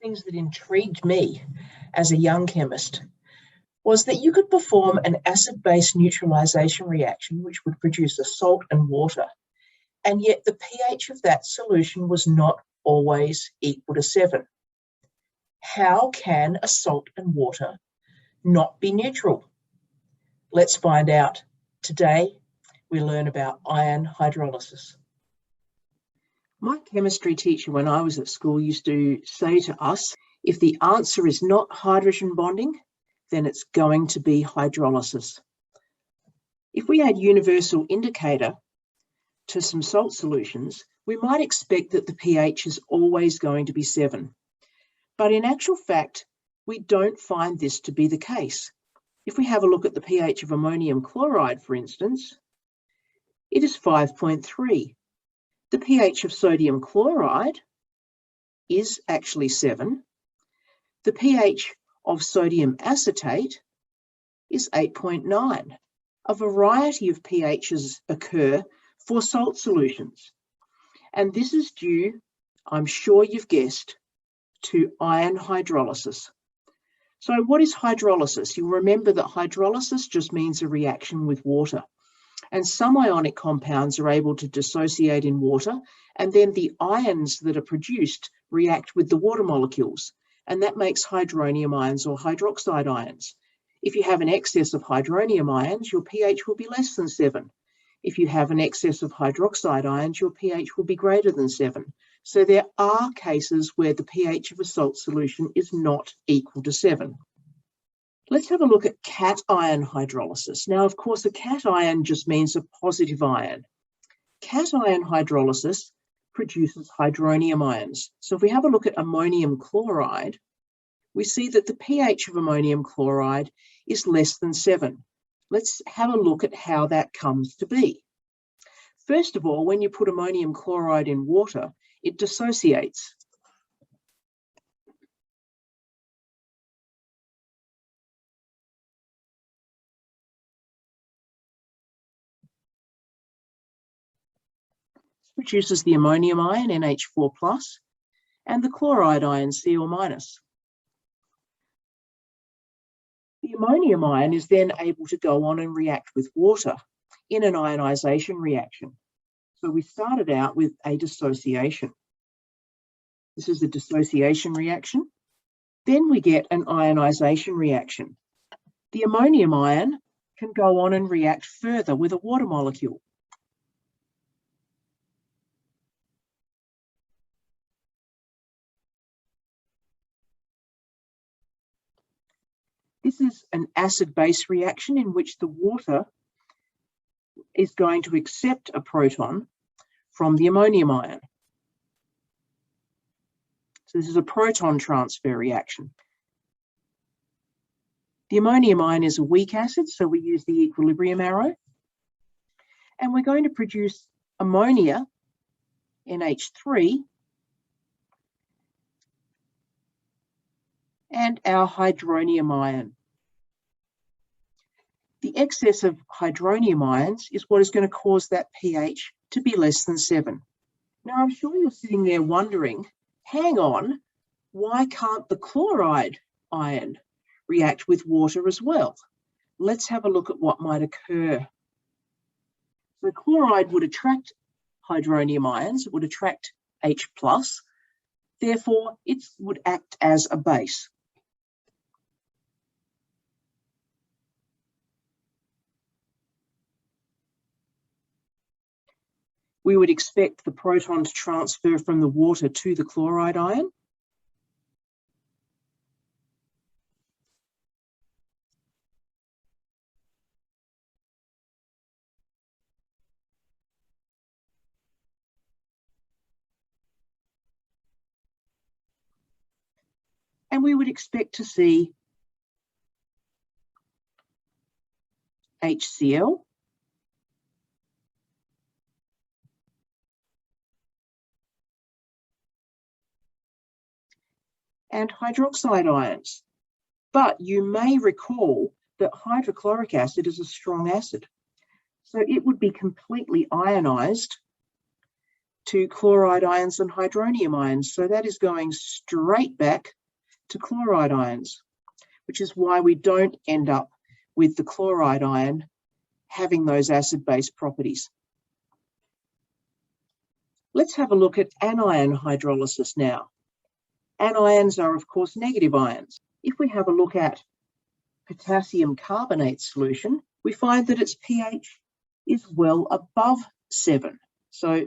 Things that intrigued me as a young chemist was that you could perform an acid-base neutralization reaction which would produce a salt and water, and yet the pH of that solution was not always equal to 7. How can a salt and water not be neutral? Let's find out. Today, we learn about ion hydrolysis. My chemistry teacher when I was at school used to say to us, if the answer is not hydrogen bonding, then it's going to be hydrolysis. If we add universal indicator to some salt solutions, we might expect that the pH is always going to be 7. But in actual fact, we don't find this to be the case. If we have a look at the pH of ammonium chloride, for instance, it is 5.3. The pH of sodium chloride is actually 7. The pH of sodium acetate is 8.9. A variety of pHs occur for salt solutions. And this is due, I'm sure you've guessed, to ion hydrolysis. So what is hydrolysis? You'll remember that hydrolysis just means a reaction with water. And some ionic compounds are able to dissociate in water, and then the ions that are produced react with the water molecules, and that makes hydronium ions or hydroxide ions. If you have an excess of hydronium ions, your pH will be less than 7. If you have an excess of hydroxide ions, your pH will be greater than 7. So there are cases where the pH of a salt solution is not equal to 7. Let's have a look at cation hydrolysis. Now, of course, a cation just means a positive ion. Cation hydrolysis produces hydronium ions. So if we have a look at ammonium chloride, we see that the pH of ammonium chloride is less than 7. Let's have a look at how that comes to be. First of all, when you put ammonium chloride in water, it dissociates. Produces the ammonium ion, NH4+, and the chloride ion, Cl-. The ammonium ion is then able to go on and react with water in an ionization reaction. So we started out with a dissociation. This is the dissociation reaction. Then we get an ionization reaction. The ammonium ion can go on and react further with a water molecule. This is an acid-base reaction in which the water is going to accept a proton from the ammonium ion. So this is a proton transfer reaction. The ammonium ion is a weak acid, so we use the equilibrium arrow. And we're going to produce ammonia, NH3, and our hydronium ion. The excess of hydronium ions is what is going to cause that pH to be less than 7. Now, I'm sure you're sitting there wondering, hang on, why can't the chloride ion react with water as well? Let's have a look at what might occur. So chloride would attract hydronium ions, it would attract H+, therefore it would act as a base. We would expect the proton to transfer from the water to the chloride ion. And we would expect to see HCl, and hydroxide ions. But you may recall that hydrochloric acid is a strong acid. So it would be completely ionized to chloride ions and hydronium ions. So that is going straight back to chloride ions, which is why we don't end up with the chloride ion having those acid-base properties. Let's have a look at anion hydrolysis now. Anions are, of course, negative ions. If we have a look at potassium carbonate solution, we find that its pH is well above 7. So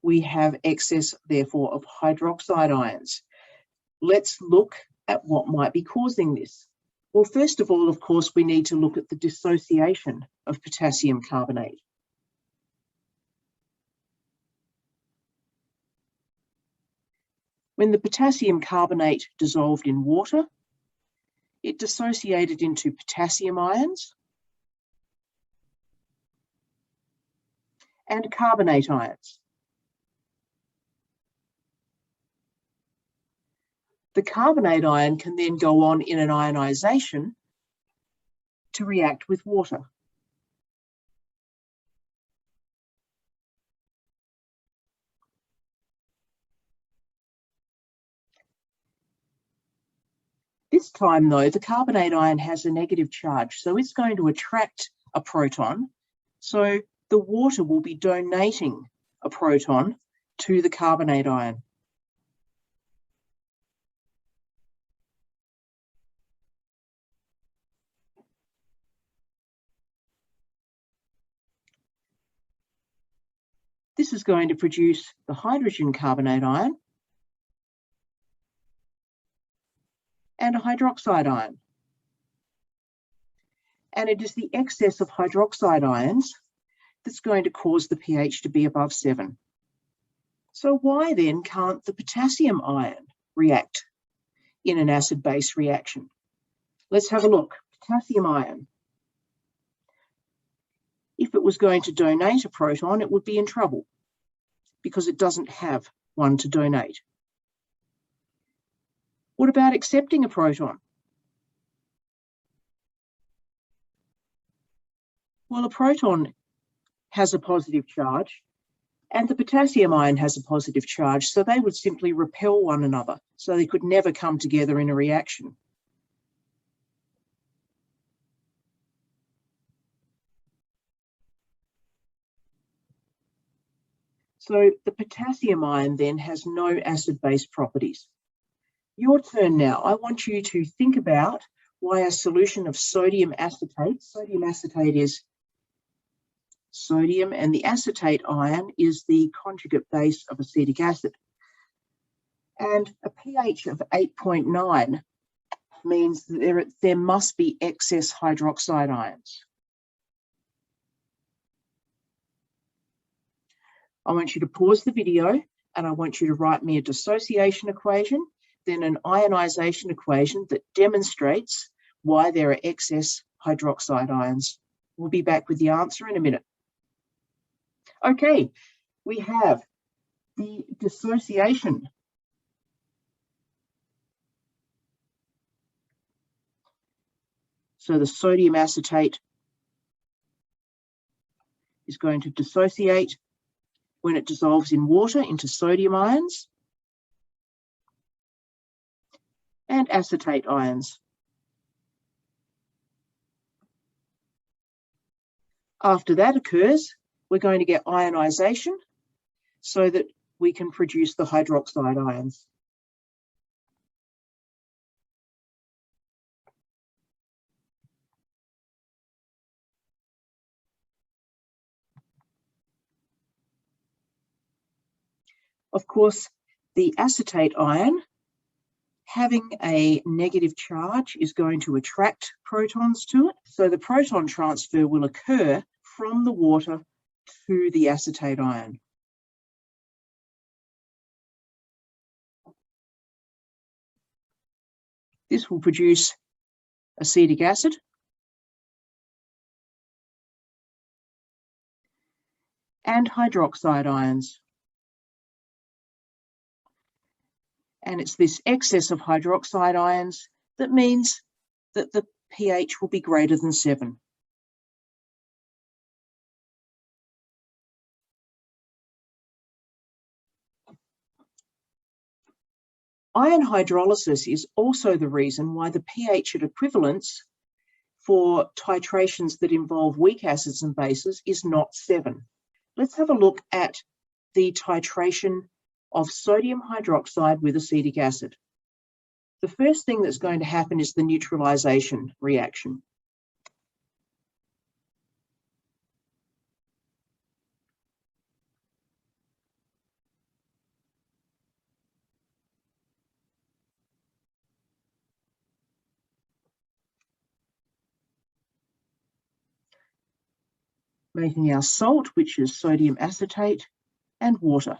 we have excess, therefore, of hydroxide ions. Let's look at what might be causing this. Well, first of all, of course, we need to look at the dissociation of potassium carbonate. When the potassium carbonate dissolved in water, it dissociated into potassium ions and carbonate ions. The carbonate ion can then go on in an ionisation to react with water. This time, though, the carbonate ion has a negative charge, so it's going to attract a proton. So the water will be donating a proton to the carbonate ion. This is going to produce the hydrogen carbonate ion and a hydroxide ion. And it is the excess of hydroxide ions that's going to cause the pH to be above 7. So why then can't the potassium ion react in an acid-base reaction? Let's have a look. Potassium ion. If it was going to donate a proton, it would be in trouble because it doesn't have one to donate. What about accepting a proton? Well, a proton has a positive charge and the potassium ion has a positive charge, so they would simply repel one another, so they could never come together in a reaction. So the potassium ion then has no acid-base properties. Your turn now. I want you to think about why a solution of sodium acetate is sodium, and the acetate ion is the conjugate base of acetic acid. And a pH of 8.9 means that there must be excess hydroxide ions. I want you to pause the video and I want you to write me a dissociation equation, then an ionisation equation that demonstrates why there are excess hydroxide ions. We'll be back with the answer in a minute. Okay, we have the dissociation. So the sodium acetate is going to dissociate when it dissolves in water into sodium ions and acetate ions. After that occurs, we're going to get ionisation so that we can produce the hydroxide ions. Of course, the acetate ion, having a negative charge, is going to attract protons to it. So the proton transfer will occur from the water to the acetate ion. This will produce acetic acid and hydroxide ions. And it's this excess of hydroxide ions that means that the pH will be greater than 7. Ion hydrolysis is also the reason why the pH at equivalence for titrations that involve weak acids and bases is not 7. Let's have a look at the titration of sodium hydroxide with acetic acid. The first thing that's going to happen is the neutralization reaction. Making our salt, which is sodium acetate, and water.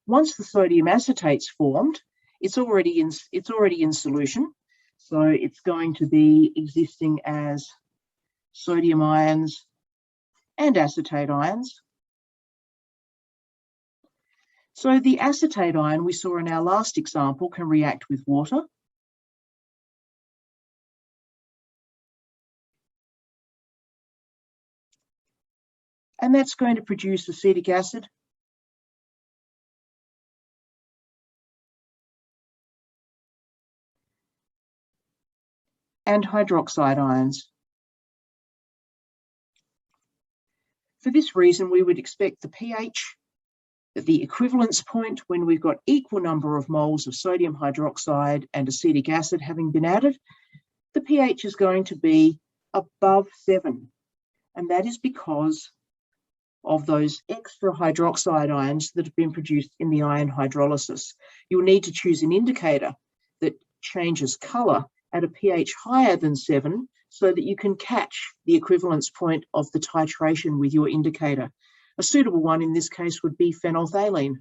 Once the sodium acetate's formed, it's already in solution, so it's going to be existing as sodium ions and acetate ions. So the acetate ion we saw in our last example can react with water. And that's going to produce acetic acid. And hydroxide ions. For this reason, we would expect the pH at the equivalence point when we've got equal number of moles of sodium hydroxide and acetic acid having been added, the pH is going to be above 7. And that is because of those extra hydroxide ions that have been produced in the ion hydrolysis. You'll need to choose an indicator that changes colour at a pH higher than 7 so that you can catch the equivalence point of the titration with your indicator. A suitable one in this case would be phenolphthalein.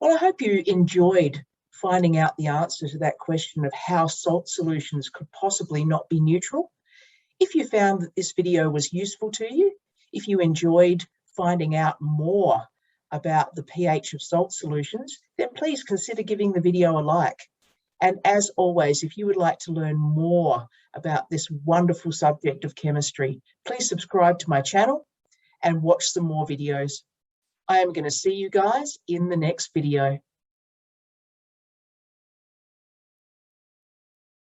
Well, I hope you enjoyed finding out the answer to that question of how salt solutions could possibly not be neutral. If you found that this video was useful to you, if you enjoyed finding out more about the pH of salt solutions, then please consider giving the video a like. And as always, if you would like to learn more about this wonderful subject of chemistry, please subscribe to my channel and watch some more videos. I am going to see you guys in the next video.